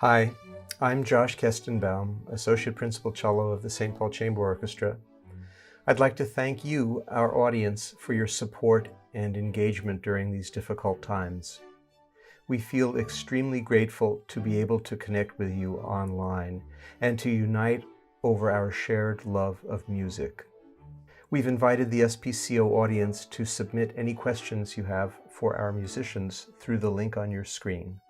Hi, I'm Josh Koestenbaum, Associate Principal Cello of the St. Paul Chamber Orchestra. I'd like to thank you, our audience, for your support and engagement during these difficult times. We feel extremely grateful to be able to connect with you online and to unite over our shared love of music. We've invited the SPCO audience to submit any questions you have for our musicians through the link on your screen.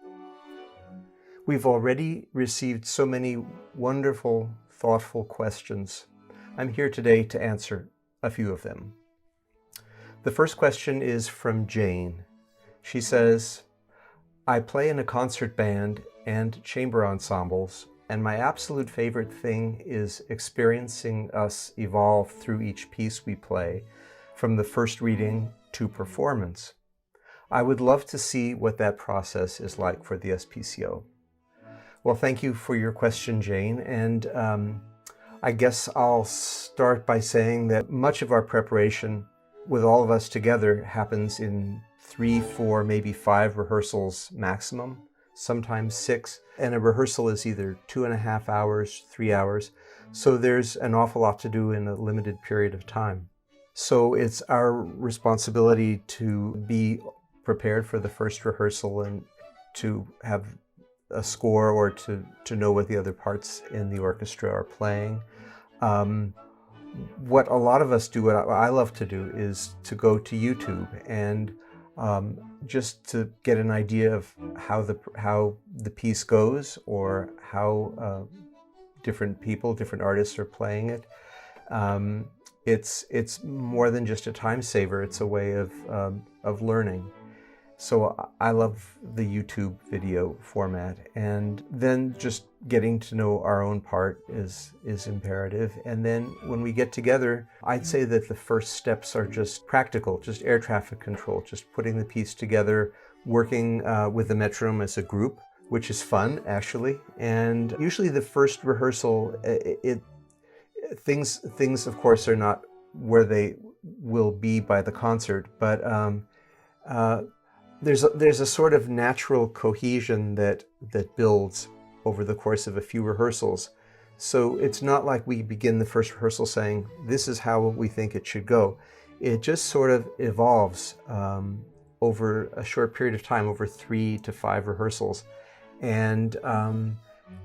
We've already received so many wonderful, thoughtful questions. I'm here today to answer a few of them. The first question is from Jane. She says, I play in a concert band and chamber ensembles, and my absolute favorite thing is experiencing us evolve through each piece we play, from the first reading to performance. I would love to see what that process is like for the SPCO. Well, thank you for your question, Jane. And I guess I'll start by saying that much of our preparation with all of us together happens in 3, 4, maybe 5 rehearsals maximum, sometimes 6. And a rehearsal is either 2.5 hours, 3 hours. So there's an awful lot to do in a limited period of time. So it's our responsibility to be prepared for the first rehearsal and to have a score or to know what the other parts in the orchestra are playing. What a lot of us do, what I love to do, is to go to YouTube and just to get an idea of how the piece goes, or how different people, different artists are playing it. It's more than just a time saver. It's a way of learning. So I love the YouTube video format, and then just getting to know our own part is imperative. And then when we get together, I'd say that the first steps are just practical, just air traffic control, just putting the piece together, working with the metronome as a group, which is fun actually. And usually the first rehearsal, things of course are not where they will be by the concert, but there's a sort of natural cohesion that builds over the course of a few rehearsals. So it's not like we begin the first rehearsal saying, this is how we think it should go. It just sort of evolves over a short period of time, over 3 to 5 rehearsals. And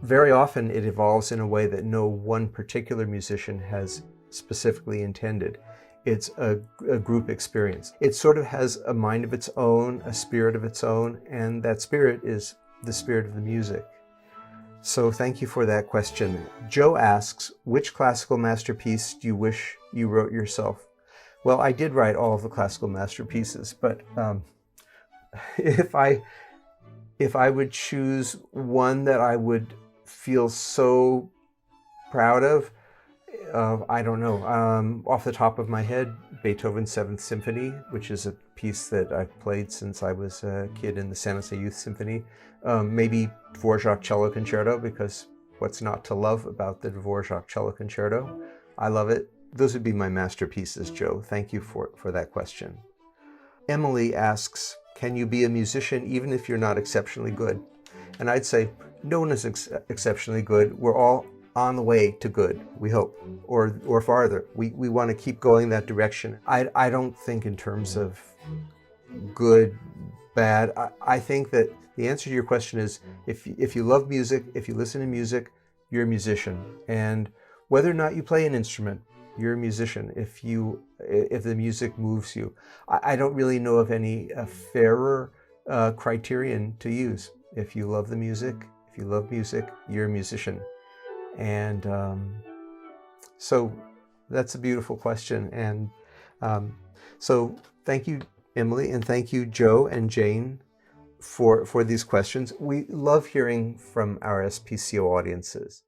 very often it evolves in a way that no one particular musician has specifically intended. It's a group experience. It sort of has a mind of its own, a spirit of its own, and that spirit is the spirit of the music. So thank you for that question. Joe asks, which classical masterpiece do you wish you wrote yourself? Well, I did write all of the classical masterpieces, but if I would choose one that I would feel so proud of, I don't know. Off the top of my head, Beethoven's 7th Symphony, which is a piece that I've played since I was a kid in the San Jose Youth Symphony. Maybe Dvorak Cello Concerto, because what's not to love about the Dvorak Cello Concerto? I love it. Those would be my masterpieces, Joe. Thank you for that question. Emily asks, can you be a musician even if you're not exceptionally good? And I'd say, no one is exceptionally good. We're all on the way to good, we hope, or farther. We want to keep going that direction. I don't think in terms of good, bad. I think that the answer to your question is, if you love music, if you listen to music, you're a musician. And whether or not you play an instrument, you're a musician if the music moves you. I don't really know of any fairer criterion to use. If you love the music, if you love music, you're a musician. And so that's a beautiful question. And so thank you, Emily, and thank you, Joe and Jane, for these questions. We love hearing from our SPCO audiences.